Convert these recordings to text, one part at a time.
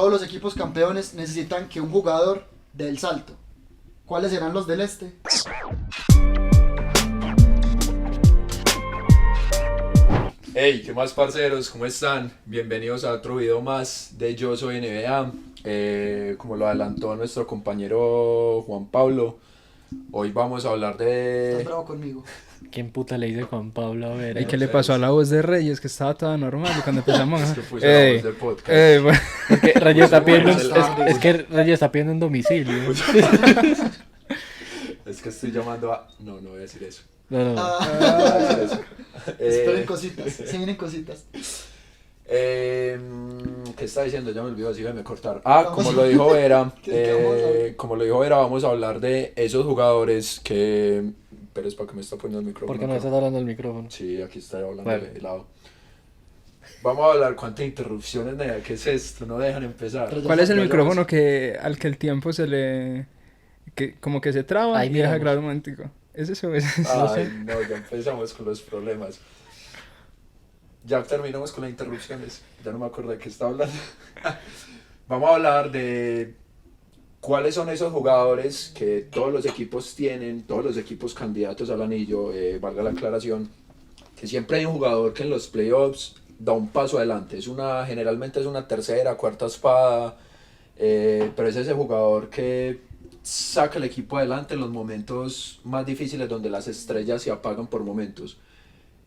todos los equipos campeones necesitan que un jugador dé el salto. ¿Cuáles serán los del este? Hey, ¿qué más parceros? ¿Cómo están? Bienvenidos a otro video más de Yo Soy NBA. Como lo adelantó nuestro compañero Juan Pablo, hoy vamos a hablar Estás de... bravo conmigo. ¿Quién puta le dice Juan Pablo? A ver. ¿Y qué le pasó a la voz de Reyes? Que estaba toda normal y cuando empezamos Es que puse la voz del podcast. bueno. Es que Reyes está pidiendo, Bueno, es que Reyes está pidiendo un domicilio. Es que estoy llamando a... No voy a decir eso. No. No voy a decir eso. Esperen cositas, se vienen cositas. ¿Qué está diciendo? Ya me olvidó, así me cortar. Como lo dijo Vera, vamos a hablar de esos jugadores que... Pero es para que me está poniendo el micrófono. ¿Por qué no acá. estás hablando del micrófono? Sí, aquí estoy hablando Bueno. de lado. Vamos a hablar cuántas interrupciones, nea, ¿qué es esto? No dejan empezar. Pero ¿Cuál es el Ya micrófono al que el tiempo se le... que como que se traba Ahí y deja miramos. grabar un momentico? ¿Es eso? ¿Es eso? Ay, no, ya empezamos con los problemas. Ya terminamos con las interrupciones. Ya no me acuerdo de qué estaba hablando. Vamos a hablar de cuáles son esos jugadores que todos los equipos tienen, todos los equipos candidatos al anillo, valga la aclaración, que siempre hay un jugador que en los playoffs da un paso adelante. Generalmente es una tercera, cuarta espada, pero es ese jugador que saca el equipo adelante en los momentos más difíciles donde las estrellas se apagan por momentos.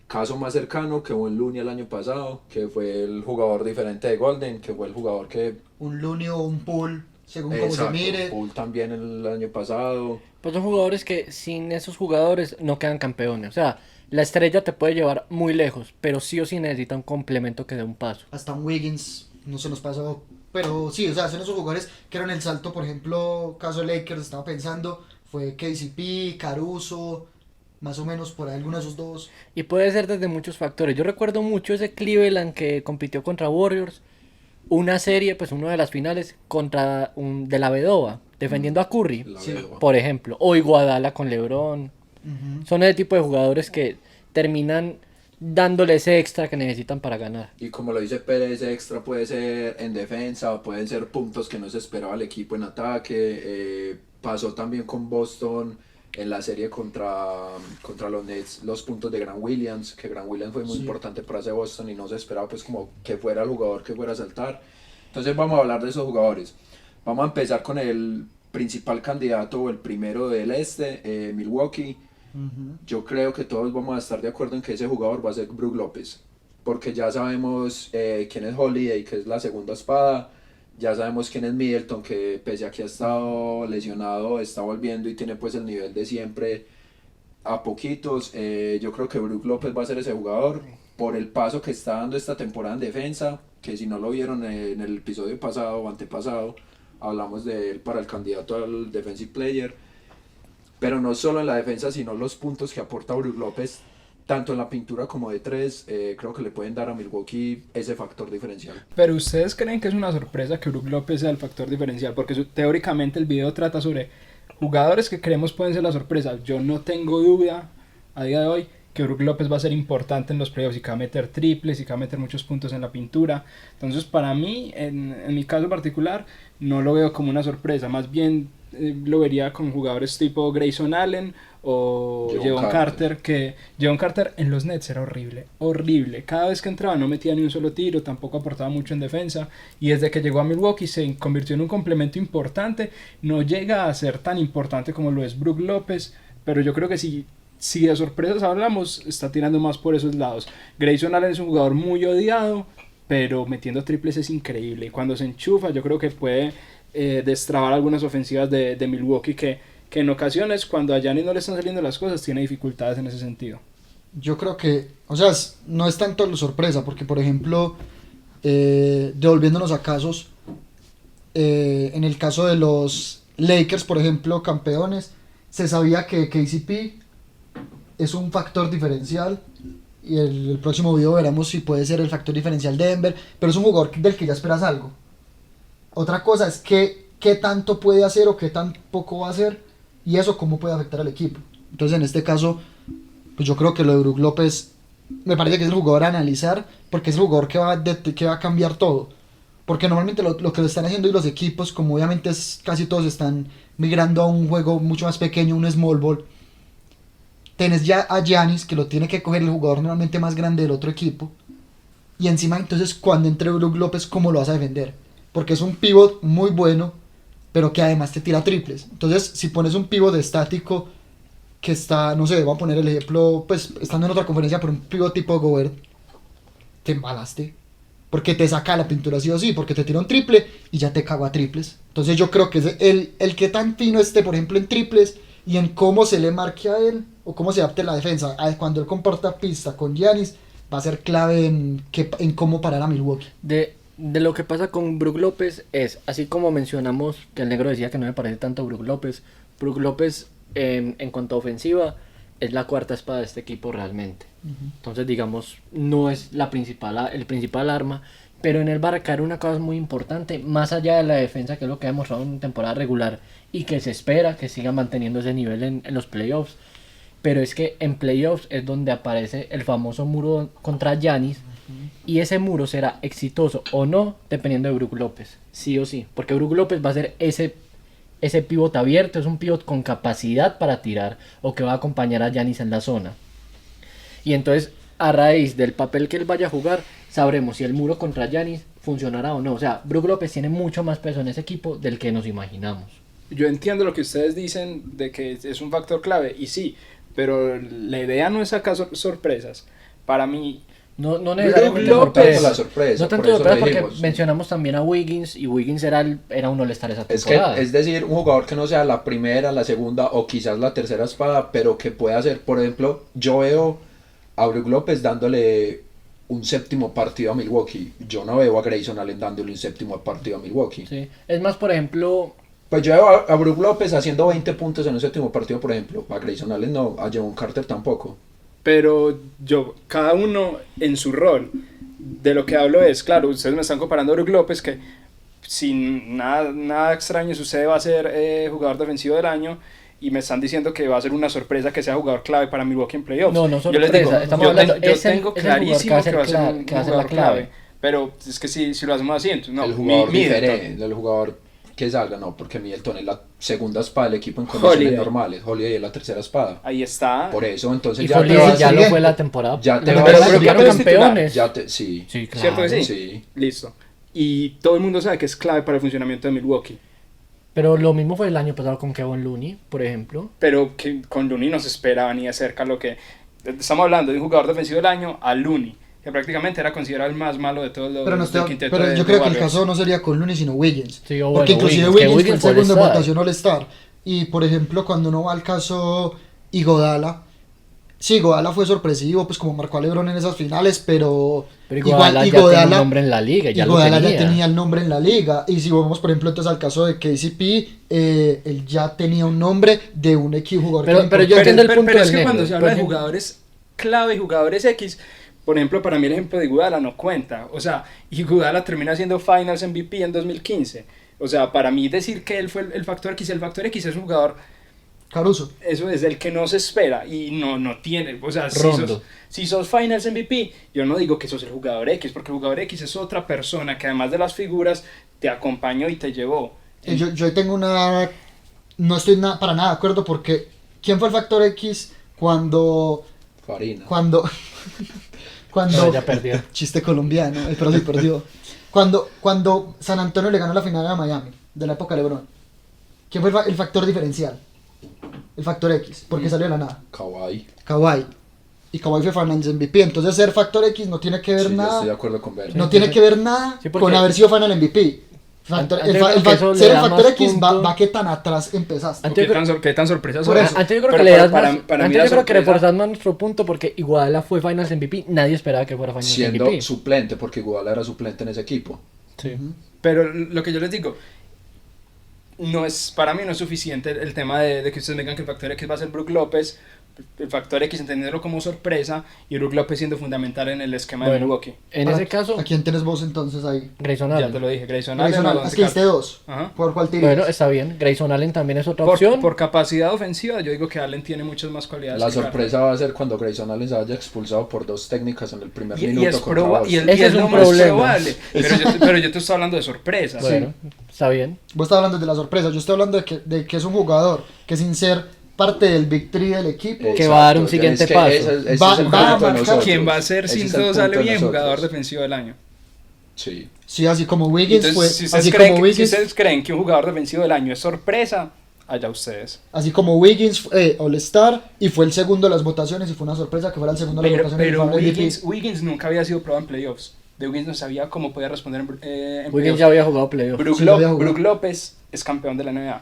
Caso más cercano que Kevon Looney el año pasado, que fue el jugador diferente de Golden, que fue el jugador que... Un Looney o un Poole, según cómo se mire. Poole también el año pasado. Pues son jugadores que sin esos jugadores no quedan campeones. O sea, la estrella te puede llevar muy lejos, pero sí o sí necesita un complemento que dé un paso. Hasta un Wiggins, no se nos pasó. Pero sí, o sea, son esos jugadores que eran el salto, por ejemplo, caso Lakers, estaba pensando, fue KCP, Caruso, más o menos por ahí alguno de esos dos. Y puede ser desde muchos factores. Yo recuerdo mucho ese Cleveland que compitió contra Warriors. Una serie, pues una de las finales contra de la Vedova, defendiendo a Curry, La Sí. Vedova. por ejemplo. O Iguodala con LeBron. Ujú. Son ese tipo de jugadores que terminan dándole ese extra que necesitan para ganar. Y como lo dice Pérez, extra puede ser en defensa, pueden ser puntos que no se esperaba el equipo en ataque. Pasó también con Boston en la serie contra los Nets, los puntos de Grant Williams, que Grant Williams fue muy Sí. importante para ese Boston y no se esperaba pues como que fuera el jugador que fuera a saltar. Entonces vamos a hablar de esos jugadores. Vamos a empezar con el principal candidato o el primero del este, Milwaukee. Ujú. Yo creo que todos vamos a estar de acuerdo en que ese jugador va a ser Brook López, porque ya sabemos quién es Holiday, que es la segunda espada, ya sabemos quién es Middleton, que pese a que ha estado lesionado, está volviendo y tiene pues el nivel de siempre a poquitos. Yo creo que Brook López va a ser ese jugador por el paso que está dando esta temporada en defensa, que si no lo vieron en el episodio pasado o antepasado, hablamos de él para el candidato al Defensive Player. Pero no solo en la defensa, sino los puntos que aporta Brook López, tanto en la pintura como de tres, creo que le pueden dar a Milwaukee ese factor diferencial. Pero ustedes creen que es una sorpresa que Brook López sea el factor diferencial, porque teóricamente el video trata sobre jugadores que creemos pueden ser la sorpresa. Yo no tengo duda a día de hoy que Brook López va a ser importante en los playoffs y que va a meter triples y que va a meter muchos puntos en la pintura. Entonces para mí, en mi caso particular, no lo veo como una sorpresa, más bien lo vería con jugadores tipo Grayson Allen o Jevon Carter, que Jevon Carter en los Nets era horrible, cada vez que entraba no metía ni un solo tiro, tampoco aportaba mucho en defensa, y desde que llegó a Milwaukee se convirtió en un complemento importante. No llega a ser tan importante como lo es Brook López, pero yo creo que si de sorpresas hablamos, está tirando más por esos lados. Grayson Allen es un jugador muy odiado, pero metiendo triples es increíble, y cuando se enchufa yo creo que puede destrabar algunas ofensivas de Milwaukee que en ocasiones cuando a Giannis no le están saliendo las cosas tiene dificultades en ese sentido. Yo creo que, o sea, no es tanto la sorpresa, porque por ejemplo, devolviéndonos a casos, en el caso de los Lakers, por ejemplo, campeones, se sabía que KCP es un factor diferencial, y el próximo video veremos si puede ser el factor diferencial de Denver, pero es un jugador del que ya esperas algo. Otra cosa es qué tanto puede hacer o qué tan poco va a hacer, y eso cómo puede afectar al equipo. Entonces en este caso, pues yo creo que lo de Brook López me parece que es el jugador a analizar, porque es el jugador que va a cambiar todo. Porque normalmente lo que lo están haciendo y los equipos, como obviamente casi todos están migrando a un juego mucho más pequeño, un small ball, tenés ya a Giannis que lo tiene que coger el jugador normalmente más grande del otro equipo. Y encima entonces cuando entre Brook López, ¿cómo lo vas a defender? Porque es un pivot muy bueno, pero que además te tira triples. Entonces si pones un pivot estático que está, no sé, voy a poner el ejemplo, pues estando en otra conferencia, pero un pivot tipo Gobert, te embalaste. Porque te saca la pintura sí o sí, porque te tira un triple y ya te cago a triples. Entonces yo creo que es el que tan fino esté, por ejemplo, en triples y en cómo se le marque a él o cómo se adapte la defensa. Cuando él comparta pista con Giannis, va a ser clave en cómo parar a Milwaukee. De lo que pasa con Brook López es, así como mencionamos que el negro decía que no me parece tanto Brook López en cuanto a ofensiva es la cuarta espada de este equipo realmente. Entonces digamos no es el principal arma, pero en él va a recaer una cosa muy importante, más allá de la defensa, que es lo que ha demostrado en temporada regular y que se espera que siga manteniendo ese nivel en los playoffs. Pero es que en playoffs es donde aparece el famoso muro contra Giannis. Y ese muro será exitoso o no dependiendo de Brook López, sí o sí. Porque Brook López va a ser ese pivot abierto, es un pivot con capacidad para tirar o que va a acompañar a Giannis en la zona. Y entonces a raíz del papel que él vaya a jugar sabremos si el muro contra Giannis funcionará o no. O sea, Brook López tiene mucho más peso en ese equipo del que nos imaginamos. Yo entiendo lo que ustedes dicen de que es un factor clave, y sí, pero la idea no es sacar sorpresas. Para mí, No No necesariamente tanto sorpresa. la sorpresa, No tanto por eso sorpresa lo porque dijimos. mencionamos también a Wiggins y Wiggins era un All-Star esa Es que, temporada. es decir, un jugador que no sea la primera, la segunda o quizás la tercera espada, pero que pueda ser, por ejemplo, yo veo a Brook López dándole un séptimo partido a Milwaukee. Yo no veo a Grayson Allen dándole un séptimo partido a Milwaukee. Sí. Es más, por ejemplo, Pues yo veo a Brook López haciendo 20 puntos en un séptimo partido, por ejemplo. A Grayson Allen no, a Javon Carter tampoco. pero cada uno en su rol. De lo que hablo es, claro, ustedes me están comparando a Brook López, que sin nada extraño sucede va a ser jugador defensivo del año, y me están diciendo que va a ser una sorpresa que sea jugador clave para Milwaukee en playoffs. No Yo sorpresa, les digo, estamos yo hablando, yo es el- tengo es el jugador clarísimo que va a ser un que va a ser la jugador clave. clave, pero es que si lo hacemos así, entonces no, El jugador Middleton. diferente, el jugador que salga, no, porque Middleton es la segunda espada del equipo en condiciones Holiday. normales. Holiday es la tercera espada. Ahí está. Por eso, entonces y ya Holiday te va vas- ya lo siguiente. fue la temporada. Ya te le vas pero siguiente. quedaron ¿Pero es titular? campeones. sí. Sí, claro. ¿Cierto que sí? Sí. Listo. Y todo el mundo sabe que es clave para el funcionamiento de Milwaukee. Pero lo mismo fue el año pasado con Kevin Looney, por ejemplo. Pero que con Looney no se esperaba ni de cerca lo que... Estamos hablando de un jugador defensivo del año a Looney, que prácticamente era considerado el más malo de todos los Pero, del quinteto pero de- yo de creo que el Warriors. caso no sería con Looney, sino Wiggins. Sí, o Porque bueno, inclusive Wiggins, que Wiggins fue el Wiggins fue segundo en All-Star. votación All-Star. Y por ejemplo, cuando uno va al caso Iguodala, sí, Iguodala fue sorpresivo, pues como marcó a LeBron en esas finales, pero Iguodala ya tiene un nombre en la liga, ya lo Iguodala tenía. ya tenía el nombre en la liga. Y si vamos, por ejemplo, entonces al caso de KCP, él ya tenía un nombre de un equipo jugador. Pero- que pero yo importa. entiendo el punto pero es del que negro. cuando se habla de Por ejemplo- jugadores clave y jugadores X, por ejemplo, para mí el ejemplo de Iguodala no cuenta. O sea, Iguodala termina siendo Finals MVP en 2015. O sea, para mí decir que él fue el factor X es un jugador, Caruso. eso es el que no se espera y no tiene, o sea, Rondo. si sos Finals MVP, yo no digo que sos el jugador X, porque el jugador X es otra persona que además de las figuras te acompañó y te llevó. Yo tengo una. No estoy para nada de acuerdo porque. ¿Quién fue el factor X cuando. Farina. Cuando. No, ya perdió. Chiste colombiano, pero sí perdió. Cuando San Antonio le ganó la final a Miami, de la época de LeBron. ¿Quién fue el factor diferencial? El factor X, porque salió de la nada. Kawhi. Kawhi. Y Kawhi fue Finals MVP. Entonces ser factor X no tiene que ver Sí, yo nada. estoy de acuerdo con Bernie. No tiene que ver nada Sí, porque- con haber sido Final MVP. Factor- Antes el yo fa- creo el que fa- eso le ser el da factor más X punto. va que tan atrás empezaste. Antes- ¿Qué tan sorpresa Por sos? eso. Antes yo creo Pero que le das para más, mí antes la yo creo que sorpresa- reforzas más nuestro punto porque Iguodala fue Finals MVP, nadie esperaba que fuera Finals Siendo MVP. suplente, porque Iguodala era suplente en ese equipo. Sí. Pero lo que yo les digo, para mí no es suficiente el tema de que ustedes me digan que el factor X va a ser Brook López, el factor X entenderlo como sorpresa y Brook López siendo fundamental en el esquema de Bueno, Milwaukee. en ese caso, ¿A quién tienes vos entonces ahí? Grayson Ya Allen. te lo dije, Grayson Allen. Grayson o Allen. Don Es que diste Carter. dos. Ajá. ¿Por cuál tiras? Bueno, está bien. Grayson Allen también es otra opción. Por capacidad ofensiva, yo digo que Allen tiene muchas más cualidades. La que Carter. sorpresa va a ser cuando Grayson Allen se haya expulsado por 2 técnicas en el primer Y minuto es, contra Boston. y Ese es es lo un más problema. probable. Pero yo te estoy hablando de sorpresas. Bueno, está bien. Vos estás hablando de la sorpresa. Yo estoy hablando de que es un jugador que sin ser parte del Big Three del equipo, Que va a dar un siguiente es que paso. ese es Va- el va a punto de marcar- nosotros. Quien va a ser Ese sin es el duda punto sale de bien nosotros. jugador defensivo del año. Sí. sí, así como Wiggins Entonces, fue, si así ustedes, como Wiggins, creen que un jugador defensivo del año es sorpresa, allá ustedes. así como Wiggins fue All-Star y fue el segundo de las votaciones y fue una sorpresa que fuera el segundo de las votaciones y Pero fue MVP. Wiggins nunca había sido probado en playoffs. De Wiggins no sabía cómo podía responder en Wiggins playoffs. ya había jugado playoff. Brook, Sí, lo había jugado. Brook López es campeón de la NBA.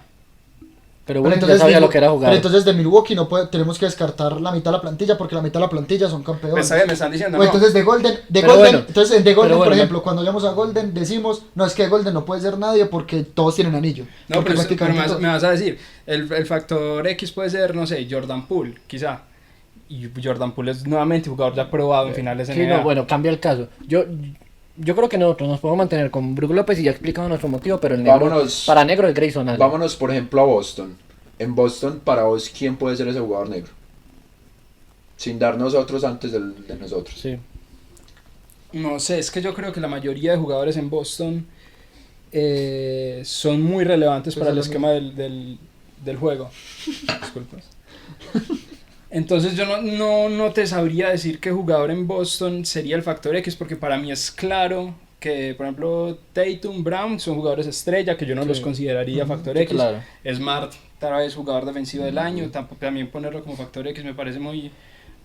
Pero Pero Wiggins ya entonces, sabía digo, lo que era jugar. pero entonces de Milwaukee no tenemos que descartar la mitad de la plantilla porque la mitad de la plantilla son campeones. Me están diciendo, O no. entonces de Golden, Pero Golden, bueno, entonces en The Golden, pero bueno, por ejemplo, cuando vayamos a Golden decimos, no es que de Golden no puede ser nadie porque todos tienen anillo. No, Porque pero prácticamente me todos- vas a decir, el factor X puede ser, no sé, Jordan Poole, quizá. Y Jordan Poole es nuevamente jugador ya probado en finales de Sí, NBA. no, bueno, cambia el caso. Yo creo que nosotros nos podemos mantener con Brook López y ya he explicado nuestro motivo, pero el negro, Vámonos. para negro es Grayson Allen. Vámonos, por ejemplo, a Boston. En Boston, para vos, ¿quién puede ser ese jugador negro? Sin dar nosotros antes de nosotros. Sí. No sé, es que yo creo que la mayoría de jugadores en Boston son muy relevantes Pues para el es lo esquema del juego. Disculpas. Entonces yo no te sabría decir qué jugador en Boston sería el factor X, porque para mí es claro que, por ejemplo, Tatum, Brown son jugadores estrella, que yo no Sí. los consideraría factor Sí, X. claro. Smart, tal vez jugador defensivo del año, también ponerlo como factor X me parece muy,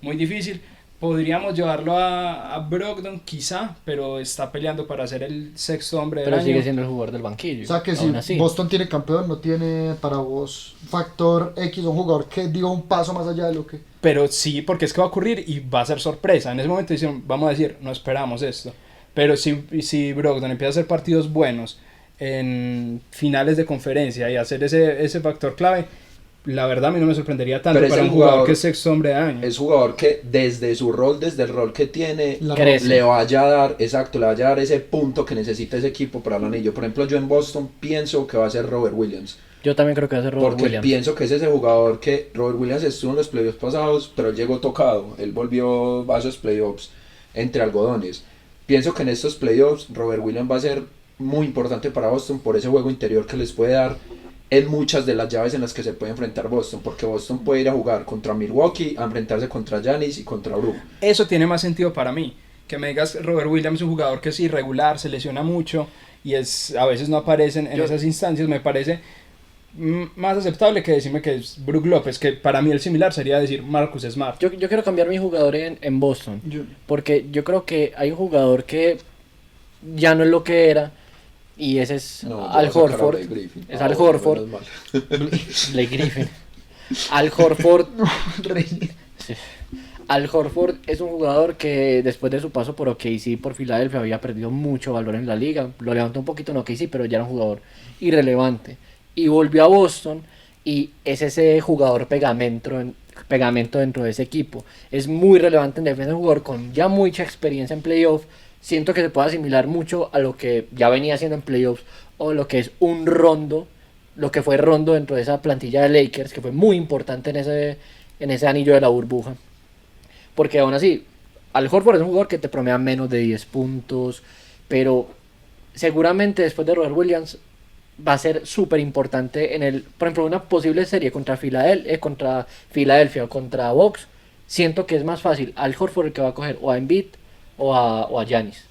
muy difícil. Podríamos llevarlo a Brogdon quizá, pero está peleando para ser el sexto hombre del Pero año. sigue siendo el jugador del banquillo. O sea que aún si así. Boston tiene campeón, no tiene para vos factor X, un jugador que dio un paso más allá de lo que... Pero sí, porque es que va a ocurrir y va a ser sorpresa. En ese momento dicen, vamos a decir, no esperamos esto. Pero si Brogdon empieza a hacer partidos buenos en finales de conferencia y hacer ese factor clave, la verdad a mí no me sorprendería tanto Pero es para el un jugador jugador- que es sexto hombre de año. Es jugador que desde su rol, desde el rol que tiene, La Crece. le vaya a dar, exacto, le vaya a dar ese punto que necesita ese equipo para el anillo. Por ejemplo, yo en Boston pienso que va a ser Robert Williams. Yo también creo que va a ser Robert Porque Williams. pienso que es ese jugador que Robert Williams estuvo en los playoffs pasados, pero él llegó tocado. Él volvió a esos playoffs entre algodones. Pienso que en estos playoffs Robert Williams va a ser muy importante para Boston por ese juego interior que les puede dar en muchas de las llaves en las que se puede enfrentar Boston. Porque Boston puede ir a jugar contra Milwaukee, a enfrentarse contra Giannis y contra Brook. Eso tiene más sentido para mí. Que me digas, Robert Williams es un jugador que es irregular, se lesiona mucho y a veces no aparece en esas instancias. Me parece más aceptable que decirme que es Brook López, que para mí el similar sería decir Marcus Smart. Yo quiero cambiar mi jugador en Boston. Porque yo creo que hay un jugador que ya no es lo que era. Y ese es No, ya Al va a sacar a Horford. Blake Griffin. Es Al bueno, Horford. menos mal. Blake Griffin. Al Horford. Rey. Sí. Al Horford es un jugador que después de su paso por OKC, por Filadelfia, había perdido mucho valor en la liga. Lo levantó un poquito en OKC, pero ya era un jugador irrelevante. Y volvió a Boston y es ese jugador pegamento dentro de ese equipo. Es muy relevante en defensa, un jugador con ya mucha experiencia en playoffs. Siento que se puede asimilar mucho a lo que ya venía haciendo en playoffs o lo que es un Rondo, lo que fue Rondo dentro de esa plantilla de Lakers, que fue muy importante en ese anillo de la burbuja. Porque aún así, Al Horford es un jugador que te promea menos de 10 puntos, pero seguramente después de Robert Williams va a ser súper importante por ejemplo, una posible serie contra Filadelfia o contra Bucks. Siento que es más fácil Al Horford el que va a coger o a Embiid o a Giannis.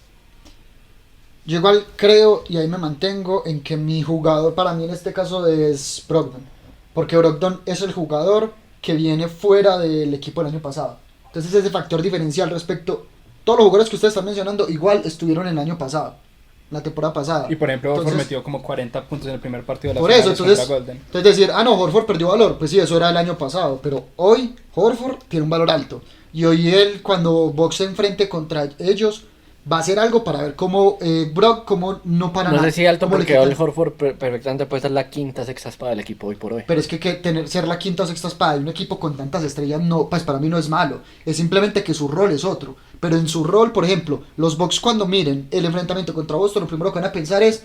Yo igual creo, y ahí me mantengo, en que mi jugador para mí en este caso es Brogdon. Porque Brogdon es el jugador que viene fuera del equipo del año pasado. Entonces ese factor diferencial respecto... Todos los jugadores que ustedes están mencionando igual estuvieron el año pasado, la temporada pasada. Y por ejemplo, Horford Entonces, metió como 40 puntos en el primer partido de la por eso, finales contra entonces Golden. decir, no, Horford perdió valor, pues sí, eso era el año pasado, pero hoy Horford tiene un valor alto. Y hoy él, cuando Bucks se enfrente contra ellos, va a hacer algo para ver cómo Brock, cómo no para No nada. sé si alto cómo le porque quitan- Al Horford perfectamente puede ser la quinta, sexta espada del equipo hoy por hoy. Pero es que ser la quinta o sexta espada de un equipo con tantas estrellas, no, pues para mí no es malo. Es simplemente que su rol es otro. Pero en su rol, por ejemplo, los Bucks cuando miren el enfrentamiento contra Boston, lo primero que van a pensar es,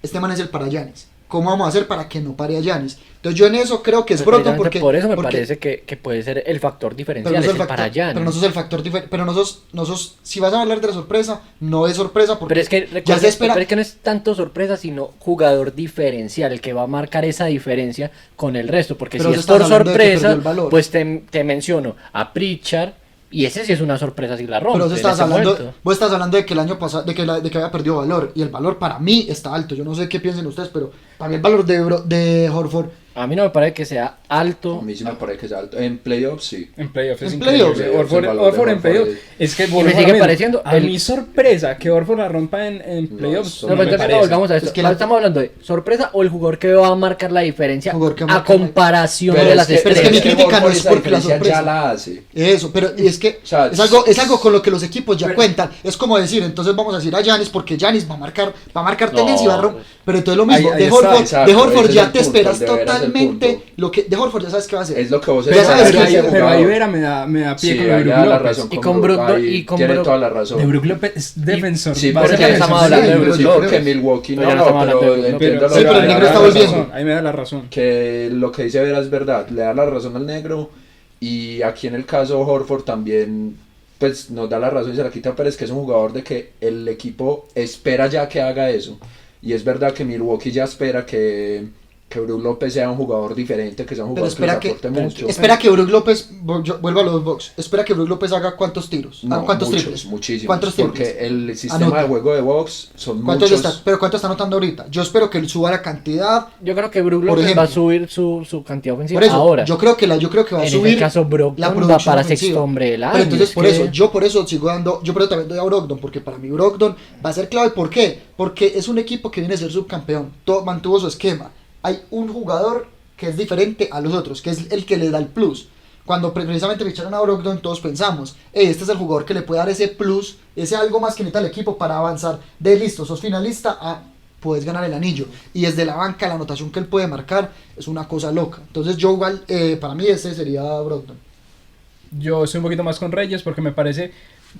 este man es el para Giannis. ¿Cómo vamos a hacer para que no pare a Giannis? Entonces yo en eso creo que es Brogdon Precisamente porque... por eso me porque- parece que puede ser el factor pero diferencial, no es sos el el para factor, Giannis. pero no sos el factor diferente, pero no sos, si vas a hablar de la sorpresa, no es sorpresa porque Pero es que ya recuerda, se espera. pero es que no es tanto sorpresa, sino jugador diferencial, el que va a marcar esa diferencia con el resto. Porque Pero si se es estás por hablando de que perdió sorpresa, el valor. pues te menciono a Pritchard, y ese sí es una sorpresa si la rompe. Pero en este momento. vos estás hablando de que el año pasado, de que había perdido valor. Y el valor para mí está alto. Yo no sé qué piensen ustedes, pero para mí el valor de Horford. A mí no me parece que sea A alto. mí sí me parece que es alto. En playoffs sí. En playoffs es En increíble. playoffs, Horford, el valor de Horford en Horford playoffs. es- Es que me volvemos sigue a lo mismo. pareciendo A el- mi sorpresa que Horford la rompa en playoffs. No, No, me pero entonces parece. volvamos a esto. Es que Estamos hablando de sorpresa o el jugador que va a marcar la diferencia Jugador que a marca la- comparación Pero de las pero es que mi estrellas. crítica no Horford es esa porque la diferencia sorpresa. ya la hace. Eso, pero es que O sea, es algo con lo que los equipos ya pero- cuentan. Es como decir, entonces vamos a decir a Giannis porque Giannis va a marcar No. tendencia y va a romper. Pero entonces lo mismo, Ahí de está, Horford, exacto, de Horford ese es ya el te punto, esperas el deber es el totalmente punto. lo que de Horford ya sabes qué va a hacer. Es lo que vos Pero esperas sabes de que ese ahí- Pero jugador. ahí Vera me da pie Sí, con lo de ahí Brook da la López. razón Y con con Brook, Brook- ahí y con tiene Brook- toda la razón. De Brook López es defensor. Sí, base porque ya estamos defensor. hablando de Brook sí, López. porque Milwaukee Pero no, ya no estamos hablando de pero Brook López. entiendo Pero, lo sí, que pero el le negro da está la volviendo. razón. Ahí me da la razón. Que lo que dice Vera es verdad, le da la razón al negro y aquí en el caso Horford también pues nos da la razón y se la quita Pérez, que es un jugador de que el equipo espera ya que haga eso y es verdad que Milwaukee ya espera que Brook López sea un jugador diferente, que sea un Pero jugador que les espera que, aporte mucho. espera que Brook López, vuelva a los Bucks, espera que Brook López haga cuántos tiros, No, cuántos muchos, triples, muchísimos, cuántos triples, porque el sistema Anota. de juego de box son cuántos muchos. está, pero cuánto está anotando ahorita. Yo espero que él suba la cantidad. Yo creo que Brook Por López ejemplo. va a subir su cantidad ofensiva Por eso, ahora. yo creo que va a en subir ese caso, Brogdon la va producción para ofensiva. sexto hombre del año. Pero entonces es por que- eso, yo por eso sigo dando, yo por eso también doy a Brogdon, porque para mí Brogdon va a ser clave. ¿Por qué? Porque es un equipo que viene a ser subcampeón, mantuvo su esquema. Hay un jugador que es diferente a los otros, que es el que le da el plus. Cuando precisamente ficharon a Brogdon, todos pensamos, este es el jugador que le puede dar ese plus, ese algo más que necesita el equipo para avanzar de listo, sos finalista a puedes ganar el anillo. Y desde la banca, la anotación que él puede marcar es una cosa loca. Entonces yo igual, para mí ese sería Brogdon. Yo estoy un poquito más con Reyes porque me parece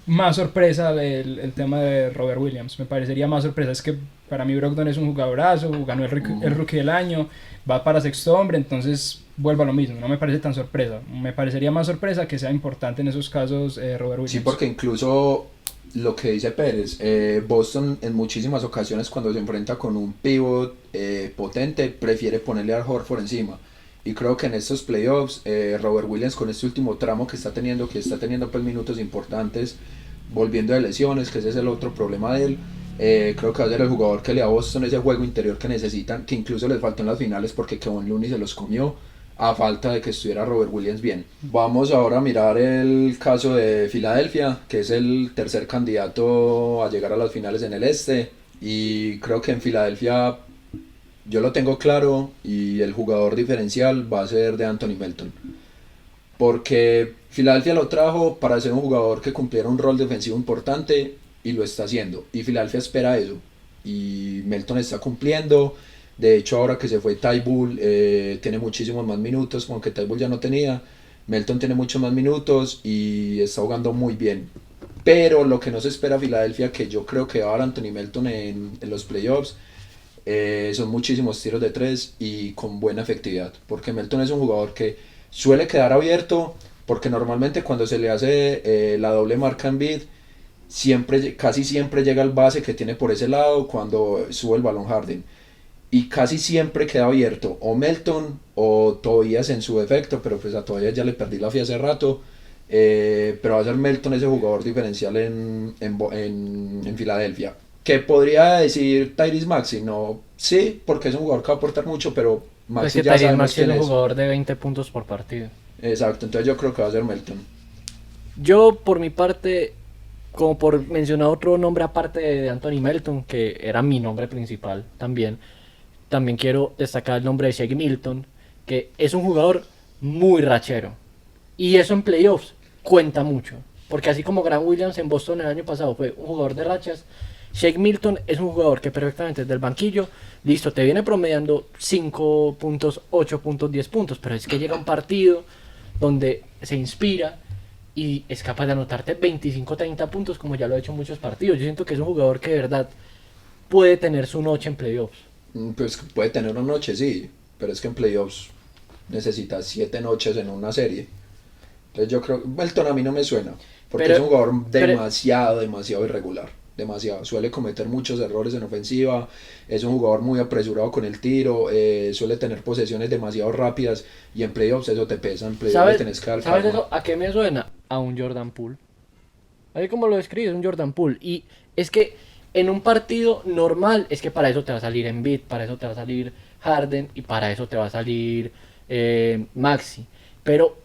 más sorpresa el tema de Robert Williams. Me parecería más sorpresa. Es que para mí Brogdon es un jugadorazo, ganó el rookie del año, va para sexto hombre, entonces vuelvo a lo mismo. No me parece tan sorpresa. Me parecería más sorpresa que sea importante en esos casos Robert Williams. Sí, porque incluso lo que dice Pérez, Boston en muchísimas ocasiones cuando se enfrenta con un pivot potente, prefiere ponerle al Horford encima. Y creo que en estos playoffs, Robert Williams con este último tramo que está teniendo pues minutos importantes, volviendo de lesiones, que ese es el otro problema de él, creo que va a ser el jugador que le da a Boston ese juego interior que necesitan, que incluso les faltó en las finales porque Kevon Looney se los comió a falta de que estuviera Robert Williams bien. Vamos ahora a mirar el caso de Filadelfia, que es el tercer candidato a llegar a las finales en el este, y creo que en Filadelfia yo lo tengo claro y el jugador diferencial va a ser de Anthony Melton, porque Filadelfia lo trajo para ser un jugador que cumpliera un rol defensivo importante y lo está haciendo, y Filadelfia espera eso y Melton está cumpliendo. De hecho, ahora que se fue Ty Bull, tiene muchísimos más minutos, aunque Ty Bull ya no tenía. Melton tiene muchos más minutos y está jugando muy bien. Pero lo que no se espera a Filadelfia, que yo creo que va a dar Anthony Melton en los playoffs, son muchísimos tiros de tres y con buena efectividad. Porque Melton es un jugador que suele quedar abierto, porque normalmente cuando se le hace la doble marca en bid, casi siempre llega al base que tiene por ese lado cuando sube el balón Harden. Y casi siempre queda abierto o Melton o Tobias en su defecto, pero pues a Tobias ya le perdí la fe hace rato, pero va a ser Melton ese jugador diferencial en Filadelfia. ¿Qué podría decir Tyrese Maxey? No, sí, porque es un jugador que va a aportar mucho, pero Pues Maxey que ya Tyrese sabemos Maxey es quién un es. jugador de 20 puntos por partido. Exacto, entonces yo creo que va a ser Melton. Yo, por mi parte, como por mencionar otro nombre aparte de Anthony Melton, que era mi nombre principal también quiero destacar el nombre de Shake Milton, que es un jugador muy rachero. Y eso en playoffs cuenta mucho. Porque así como Grant Williams en Boston el año pasado fue un jugador de rachas, Shake Milton es un jugador que perfectamente desde el banquillo, listo, te viene promediando 5 puntos, 8 puntos, 10 puntos, pero es que llega un partido donde se inspira y es capaz de anotarte 25, 30 puntos como ya lo ha hecho en muchos partidos. Yo siento que es un jugador que de verdad puede tener su noche en playoffs. Pues puede tener una noche, sí, pero es que en playoffs necesitas 7 noches en una serie. Entonces yo creo, Melton a mí no me suena, porque Pero- es un jugador pero- demasiado irregular, demasiado. Suele cometer muchos errores en ofensiva, es un jugador muy apresurado con el tiro, suele tener posesiones demasiado rápidas y en playoffs eso te pesa, en playoffs le ¿Sabes, tenés que dar ¿sabes calma. eso? ¿A qué me suena? A un Jordan Poole. Así como lo describes, un Jordan Poole. Y es que en un partido normal, es que para eso te va a salir Embiid, para eso te va a salir Harden y para eso te va a salir Maxi. Pero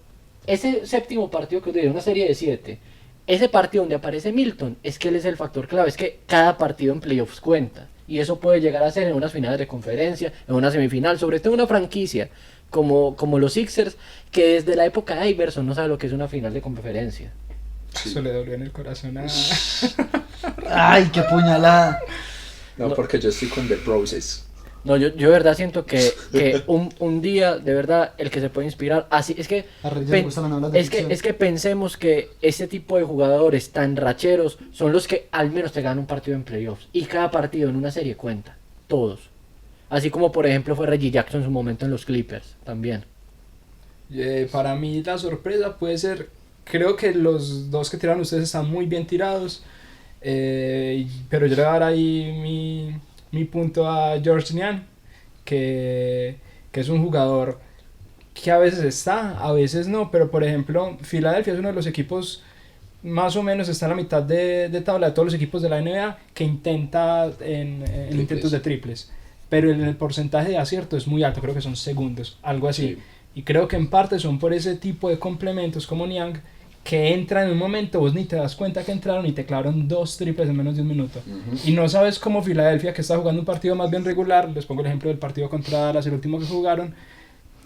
ese séptimo partido que os digo, una serie de 7, ese partido donde aparece Milton, es que él es el factor clave, es que cada partido en playoffs cuenta. Y eso puede llegar a ser en unas finales de conferencia, en una semifinal, sobre todo en una franquicia como los Sixers, que desde la época de Iverson no sabe lo que es una final de conferencia. Eso le dolió en el corazón a... Ay, qué puñalada. No, porque yo estoy con The Process. No, yo de verdad siento que un día, de verdad, el que se puede inspirar, así, es que, A Reyes le gustan las novelas de ficción. es que pensemos que ese tipo de jugadores tan racheros son los que al menos te ganan un partido en playoffs. Y cada partido en una serie cuenta, todos. Así como por ejemplo fue Reggie Jackson en su momento en los Clippers, también. Para mí la sorpresa puede ser, creo que los dos que tiraron ustedes están muy bien tirados, pero yo le voy a dar ahí mi punto a George Niang, que es un jugador que a veces está, a veces no, pero por ejemplo Filadelfia es uno de los equipos, más o menos está en la mitad de tabla de todos los equipos de la NBA que intenta en intentos de triples, pero el porcentaje de acierto es muy alto, creo que son segundos, algo así. Sí. Y creo que en parte son por ese tipo de complementos como Niang, que entran en un momento, vos ni te das cuenta que entraron y te clavaron 2 triples en menos de un minuto. Ujú. Y no sabes cómo Filadelfia, que está jugando un partido más bien regular, les pongo el ejemplo del partido contra Dallas, el último que jugaron,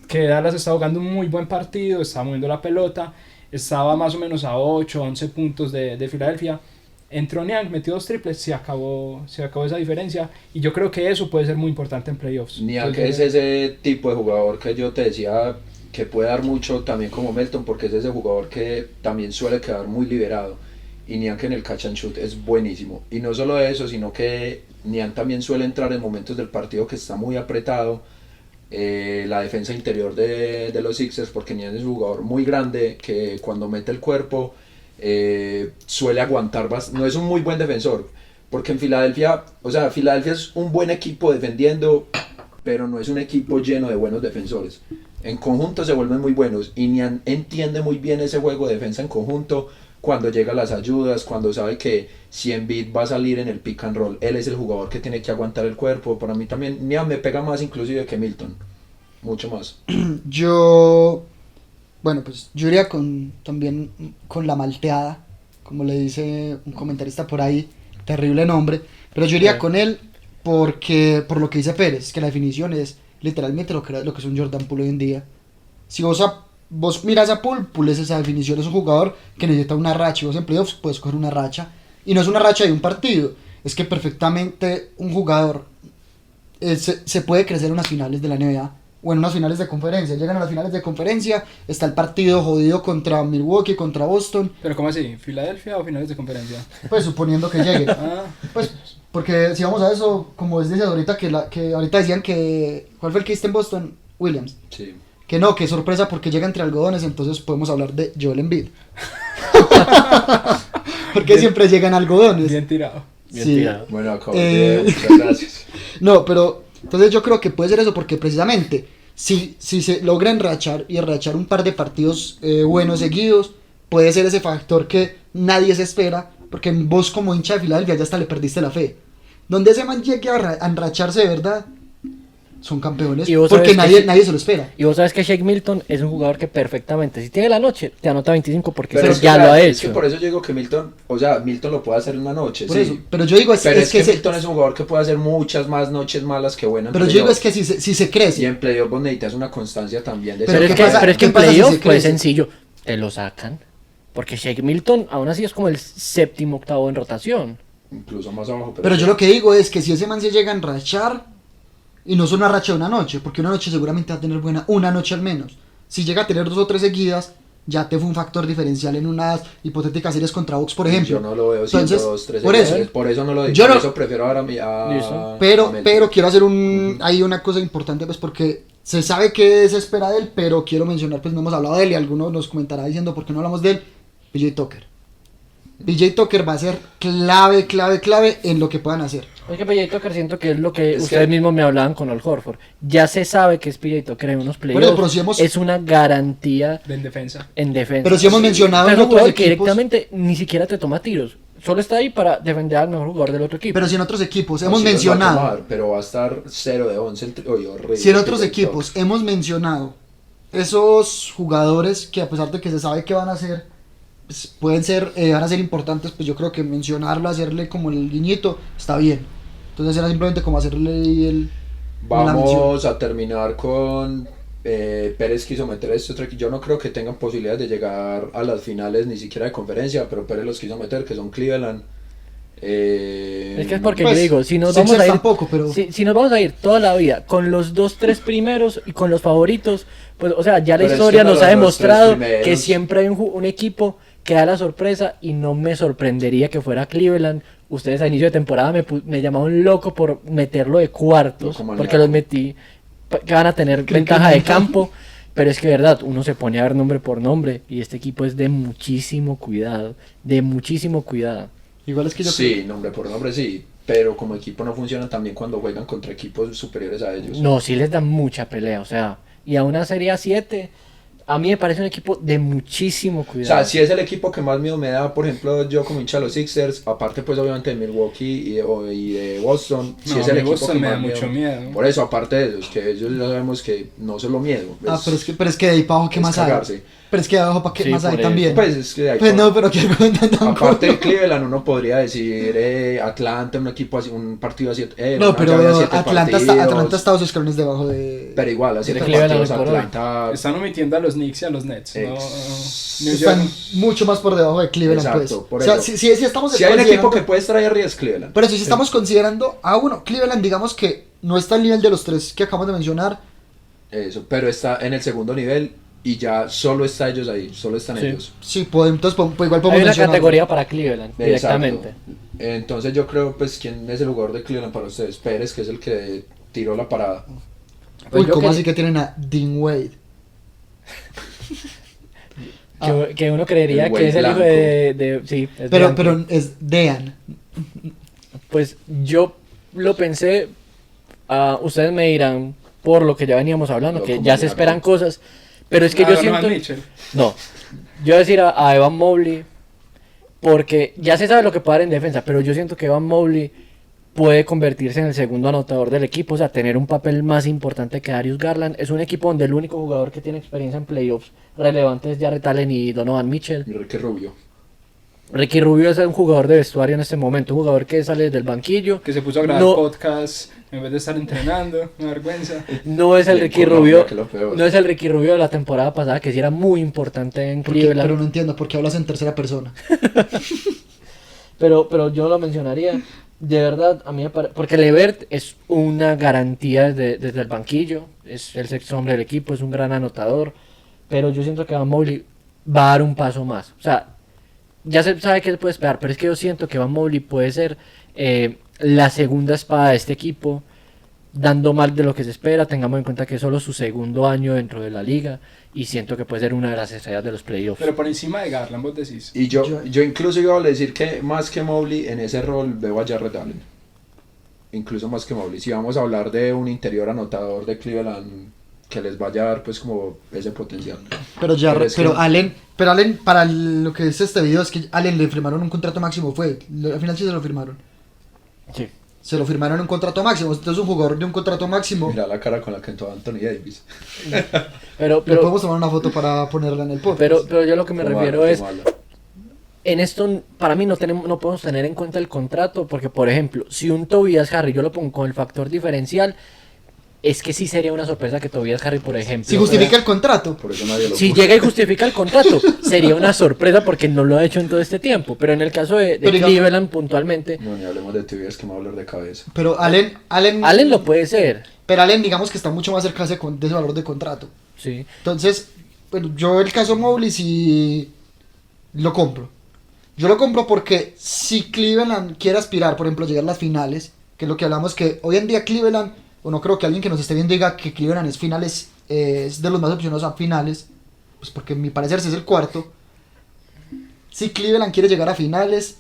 que Dallas está jugando un muy buen partido, estaba moviendo la pelota, estaba más o menos a 8, 11 puntos de Filadelfia. Entró Niang, metió 2 triples, se acabó esa diferencia, y yo creo que eso puede ser muy importante en playoffs. Niang Entonces, es ese tipo de jugador que yo te decía que puede dar mucho también como Melton, porque es ese jugador que también suele quedar muy liberado. Y Niang en el catch and shoot es buenísimo. Y no solo eso, sino que Niang también suele entrar en momentos del partido que está muy apretado. La defensa interior de los Sixers, porque Niang es un jugador muy grande que cuando mete el cuerpo suele aguantar no es un muy buen defensor, porque en Filadelfia, o sea, Filadelfia es un buen equipo defendiendo, pero no es un equipo lleno de buenos defensores. En conjunto se vuelven muy buenos y Niang entiende muy bien ese juego de defensa en conjunto cuando llega las ayudas, cuando sabe que si Embiid va a salir en el pick and roll, él es el jugador que tiene que aguantar el cuerpo. Para mí también Niang me pega más inclusive que Milton, mucho más. Bueno, pues yo iría también con la malteada, como le dice un comentarista por ahí, terrible nombre, pero yo iría Sí. con él por lo que dice Pérez, que la definición es literalmente lo que es un Jordan Poole hoy en día. Si vos miras a Poole es esa definición, es un jugador que necesita una racha, y vos en playoffs puedes coger una racha, y no es una racha de un partido, es que perfectamente un jugador se puede crecer en unas finales de la NBA o en unas finales de conferencia. Llegan a las finales de conferencia, está el partido jodido contra Milwaukee, contra Boston, pero ¿cómo así? ¿Filadelfia o finales de conferencia? pues suponiendo que llegue. Ah, Pues porque si vamos a eso, como es desde ahorita que ahorita decían que ¿cuál fue el que hiciste en Boston? Williams. Sí. Que no, que sorpresa porque llega entre algodones, entonces podemos hablar de Joel Embiid. Porque Bien. siempre llegan algodones. bien tirado. Bien Sí. tirado. Bueno, acabo Eh, muchas gracias. No, pero entonces yo creo que puede ser eso porque precisamente si se logra enrachar un par de partidos buenos seguidos, puede ser ese factor que nadie se espera, porque vos como hincha de Filadelfia ya hasta le perdiste la fe. Donde ese man llegue a enracharse de verdad, son campeones, Y vos porque sabes que nadie se lo espera. Y vos sabes que Shake Milton es un jugador que perfectamente, si tiene la noche, te anota 25 porque Pero eso es que, ya o sea, lo ha es que hecho. por eso yo digo que Milton lo puede hacer en una noche, Por sí. eso, pero yo digo Pero es que se- Milton es un jugador que puede hacer muchas más noches malas que buenas. en pero yo digo es playoff. que si se crece. Y en playoff vos necesitas una constancia también de Pero Pero, ser es ¿qué que, pasa- pero es que qué en pasa si playoff se pues crece? sencillo, te lo sacan. Porque Shake Milton aún así es como el séptimo, octavo en rotación. Incluso más abajo. Pero sí. yo lo que digo es que si ese man se llega a enrachar, y no es una racha de una noche, porque una noche seguramente va a tener buena, una noche al menos. Si llega a tener 2 o 3 seguidas, ya te fue un factor diferencial en unas hipotéticas series contra Bucks, por ejemplo. Yo no lo veo siendo Entonces, 2, 3 por eso, por eso no lo digo. yo Por no- eso prefiero ahora Listo. pero quiero hacer hay una cosa importante, pues, porque se sabe que se espera de él, pero quiero mencionar, pues no hemos hablado de él y alguno nos comentará diciendo por qué no hablamos de él. PJ Tucker. PJ Tucker va a ser clave en lo que puedan hacer. Es que PJ Tucker siento que es lo que Es ustedes que- mismos me hablaban con Al Horford. Ya se sabe que es PJ Tucker en unos Pero playoffs. si hemos- Es una garantía En defensa. en defensa. Pero si hemos mencionado Pero en es un otros jugador que equipos, directamente ni siquiera te toma tiros. Solo está ahí para defender al mejor jugador del otro equipo. pero si en otros equipos No, hemos sí los va a mencionado, tomar, pero va a estar 0 de 11. Oye, horrible. si en otros PJ equipos Tucker. hemos mencionado esos jugadores que a pesar de que se sabe que van a ser, pues, pueden ser, van a ser importantes, pues yo creo que mencionarlo, hacerle como el guiñito, está bien. Entonces era simplemente como hacerle ahí la mención. Vamos a terminar con Pérez quiso meter este otro equipo. Yo no creo que tengan posibilidades de llegar a las finales ni siquiera de conferencia, pero Pérez los quiso meter, que son Cleveland. Es que es porque Pues, yo digo, si nos Sixers vamos a ir, tampoco, pero- si nos vamos a ir toda la vida con los 2-3 primeros y con los favoritos, pues, o sea, ya la Pero es historia que no nos ha los 2-3 demostrado primeros. que siempre hay un equipo que da la sorpresa y no me sorprendería que fuera Cleveland. Ustedes a inicio de temporada me llamaban loco por meterlo de cuartos, Loco maníaco. porque los metí, que van a tener Creo que ventaja de no. campo. Pero es que, verdad, uno se pone a ver nombre por nombre y este equipo es de muchísimo cuidado, de muchísimo cuidado. Igual es que yo Sí, nombre por nombre sí, pero como equipo no funcionan también cuando juegan contra equipos superiores a ellos. No, sí les dan mucha pelea, o sea, y a una serie a 7, a mí me parece un equipo de muchísimo O cuidado. sea, si es el equipo que más miedo me da, por ejemplo, yo como hincha de los Sixers, aparte pues obviamente de Milwaukee y de Boston, si No, es el a mí equipo Boston que me más da mucho miedo. Por eso, aparte de esos, que ellos ya sabemos que no solo miedo. pero es que de ahí para abajo, ¿qué es más hay? cagarse. Pero es que de abajo, ¿para qué Sí, más hay por eso. también? Pues es que hay Pues no, pero que argumentan tampoco. aparte de Cleveland, uno podría decir Atlanta, un equipo así, un partido así. No, pero Atlanta partidos, Atlanta está 2 escalones debajo de... Pero igual, a 7 Cleveland partidos hoy por hoy. Atlanta. Están omitiendo a los Knicks y a los Nets. No, New Están York. mucho más por debajo de Cleveland, Exacto, pues. por O sea, eso. si estamos Si hay un equipo considerando- que puede estar ahí arriba es Cleveland. Pero si estamos considerando a uno, Cleveland, digamos que no está al nivel de los 3 que acabamos de mencionar. Eso, pero está en el segundo nivel y ya solo está ellos ahí, solo están Sí. ellos. Sí, entonces pues, igual podemos Hay una mencionarlo. categoría para Cleveland, directamente. Exacto. Entonces yo creo, pues, ¿quién es el jugador de Cleveland para ustedes? Pérez, que es el que tiró la parada. Pues Uy, yo ¿cómo que- así que tienen a Dean Wade? Que uno creería El que es el hijo blanco. sí, es Pero, blanco. pero es Dean. Pues yo lo pensé, ustedes me dirán, por lo que ya veníamos hablando, Loco que ya se maníaco. esperan cosas, pero es que Ah, yo Donovan siento... Mitchell. No, yo voy a decir a Evan Mobley, porque ya se sabe lo que puede dar en defensa, pero yo siento que Evan Mobley puede convertirse en el segundo anotador del equipo, o sea, tener un papel más importante que Darius Garland. Es un equipo donde el único jugador que tiene experiencia en playoffs relevante es Jarrett Allen y Donovan Mitchell. Mira qué rubio. Ricky Rubio es un jugador de vestuario en este momento, un jugador que sale del banquillo. Que se puso a grabar No. podcast en vez de estar entrenando. Una vergüenza. No es el Y en Ricky Colombia, Rubio, que es lo peor. no es el Ricky Rubio de la temporada pasada, que sí era muy importante en Porque- Cleveland. pero no entiendo, ¿por qué hablas en tercera persona? Pero yo lo mencionaría, de verdad, a mí me parece, porque Levert es una garantía desde el banquillo, es el sexto hombre del equipo, es un gran anotador, pero yo siento que Van Mobley va a dar un paso más. O sea, ya se sabe que él puede esperar, pero es que yo siento que Van Mobley puede ser la segunda espada de este equipo, dando más de lo que se espera. Tengamos en cuenta que es solo su segundo año dentro de la liga y siento que puede ser una de las estrellas de los playoffs. Pero por encima de Garland, vos decís. Y yo incluso iba a decir que más que Mobley en ese rol veo a Jarrett Allen. Incluso más que Mobley. Si vamos a hablar de un interior anotador de Cleveland que les vaya a dar pues como ese potencial. Pero ya, Pero es pero que- Allen, para lo que es este video, es que Allen le firmaron un contrato máximo, al final sí se lo firmaron. Sí. Se lo firmaron un contrato máximo, entonces un jugador de un contrato máximo. Mira la cara con la que entró Anthony Davis. Pero, Le podemos tomar una foto para ponerla en el podcast. pero yo lo que me Qué refiero malo, qué es, malo. en esto para mí no podemos tener en cuenta el contrato, porque por ejemplo, si un Tobias Harris, yo lo pongo con el factor diferencial, es que sí sería una sorpresa que Tobias Harris, por ejemplo, Si justifica el contrato. Por eso nadie lo si puso. llega y justifica el contrato, sería una sorpresa porque no lo ha hecho en todo este tiempo. Pero en el caso de Pero digamos- Cleveland puntualmente, No, ni hablemos de Tobias, que me va a hablar de cabeza. Pero Allen lo puede ser. Pero Allen, digamos que está mucho más cerca de ese valor de contrato. Sí. Entonces, bueno, yo el caso Mobley sí lo compro. Yo lo compro porque si Cleveland quiere aspirar, por ejemplo, a llegar a las finales, que es lo que hablamos, que hoy en día Cleveland, o no creo que alguien que nos esté viendo diga que Cleveland es finales, es de los más opcionados a finales, pues porque en mi parecer sí es el cuarto. Si Cleveland quiere llegar a finales,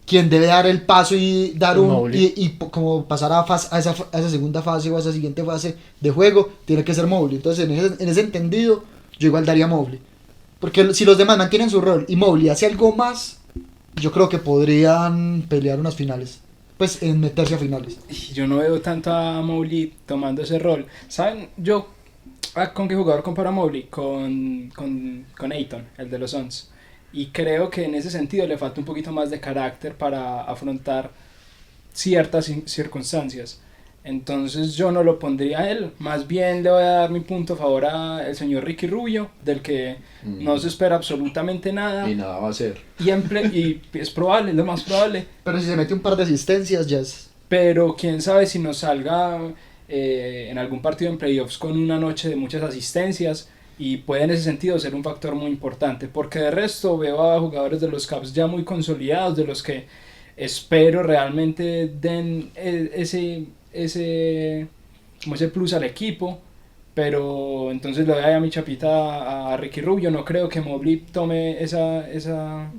quien debe dar el paso y dar Mobley. como pasar a esa segunda fase o a esa siguiente fase de juego, tiene que ser Mobley. Entonces, en ese entendido, yo igual daría Mobley. Porque si los demás mantienen su rol y Mobley hace algo más, yo creo que podrían pelear unas finales. Pues en meterse a finales. Y yo no veo tanto a Mobley tomando ese rol. ¿Saben? Yo, ¿con qué jugador comparo a Mobley? Con Ayton, el de los Suns. Y creo que en ese sentido le falta un poquito más de carácter para afrontar ciertas circunstancias. Entonces yo no lo pondría a él. Más bien le voy a dar mi punto a favor al señor Ricky Rubio, del que no se espera absolutamente nada. Y nada va a ser. Y es probable, es lo más probable. Pero si se mete un par de asistencias, ya es. Pero quién sabe si nos salga en algún partido en playoffs con una noche de muchas asistencias, y puede en ese sentido ser un factor muy importante, porque de resto veo a jugadores de los Cavs ya muy consolidados, de los que espero realmente den como ese plus al equipo. Pero entonces le doy a mi chapita a Ricky Rubio. No creo que Mobley tome esa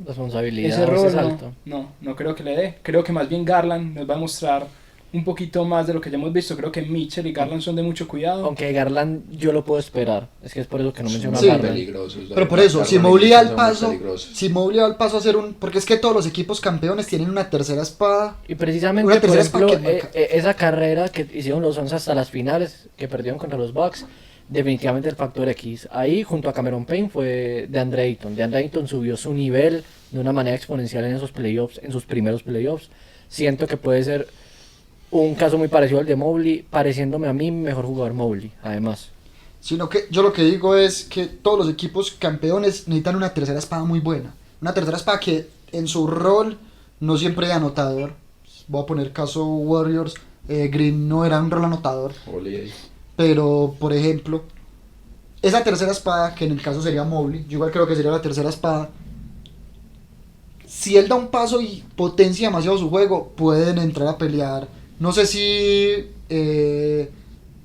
Responsabilidad, ese rol, ese salto. no creo que le dé. Creo que más bien Garland nos va a mostrar un poquito más de lo que ya hemos visto. Creo que Mitchell y Garland son de mucho cuidado. Aunque Garland yo lo puedo esperar. Es que es por eso que no menciono Sí. a Garland. Peligrosos. Pero por eso, si Mobley da el paso, Peligrosos. si Mobley da el paso a hacer porque es que todos los equipos campeones tienen una tercera espada. Y precisamente, Una por tercera ejemplo, espada que marca. esa carrera que hicieron los Suns hasta las finales, que perdieron contra los Bucks, definitivamente el factor X. Ahí, junto a Cameron Payne, fue DeAndre Ayton. DeAndre Ayton subió su nivel de una manera exponencial en esos playoffs, en sus primeros playoffs. Siento que puede ser un caso muy parecido al de Mobley, pareciéndome a mí mejor jugador Mobley, además. Sino que yo lo que digo es que todos los equipos campeones necesitan una tercera espada muy buena. Una tercera espada que en su rol no siempre de anotador. Voy a poner caso Warriors. Green no era un rol anotador. Holiday. Pero, por ejemplo, esa tercera espada, que en el caso sería Mobley, yo igual creo que sería la tercera espada. Si él da un paso y potencia demasiado su juego, pueden entrar a pelear. No sé si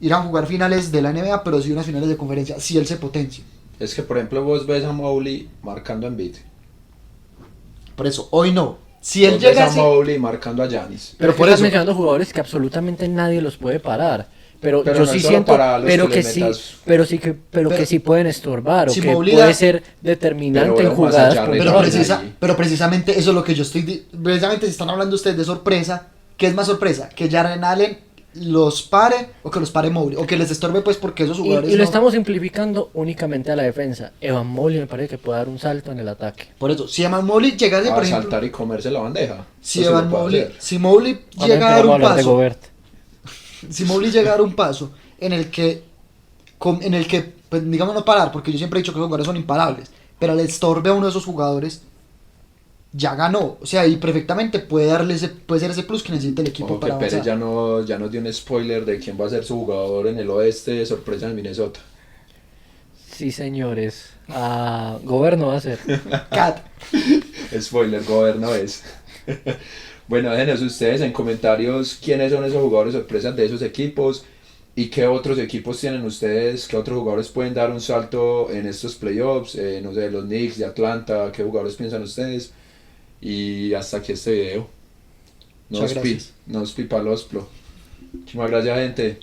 ir a jugar finales de la NBA, pero sí unas finales de conferencia, si él se potencia. Es que, por ejemplo, vos ves a Mobley marcando a Embiid. Por eso, hoy no. Si él Vos ves llega a así, Mobley marcando a Giannis. Pero por por eso eso- mencionando jugadores que absolutamente nadie los puede parar. Pero Pero yo no sí es solo siento, para los pero que que le sí, metas- pero que sí pueden estorbar, Si o que Mobley puede da- ser determinante Pero en más jugadas allá, puntuales. pero, Jordan ahí. pero precisamente eso es lo que yo estoy. Precisamente si están hablando ustedes de sorpresa, ¿qué es más sorpresa? ¿Que Jaren Allen los pare o que los pare Mobley? O que les estorbe, pues, porque esos Y jugadores. lo no- estamos simplificando únicamente a la defensa. Evan Mobley me parece que puede dar un salto en el ataque. Por eso, si Evan Mobley llegase, A por ejemplo. saltar y comerse la bandeja. Si Eso Evan lo puede Mobley, hacer. si Mobley Ahora llega a dar empezamos un hablar de paso, Gobert. si Mobley llega a dar un paso en el que, pues, digamos no parar, porque yo siempre he dicho que los jugadores son imparables, pero le estorbe a uno de esos jugadores, ya ganó. O sea, y perfectamente puede ser ese plus que necesita el equipo Ojo que para Pérez avanzar. ya nos dio un spoiler de quién va a ser su jugador en el oeste de sorpresa en Minnesota. Sí, señores. Gobert no va a ser. Cat. Spoiler, Gobernador es. Bueno, déjenos ustedes en comentarios quiénes son esos jugadores sorpresas de esos equipos y qué otros equipos tienen ustedes, qué otros jugadores pueden dar un salto en estos playoffs, no sé, los Knicks de Atlanta, qué jugadores piensan ustedes. Y hasta aquí este video. Muchas gracias. Nos pipa los plo. Muchísimas gracias, gente.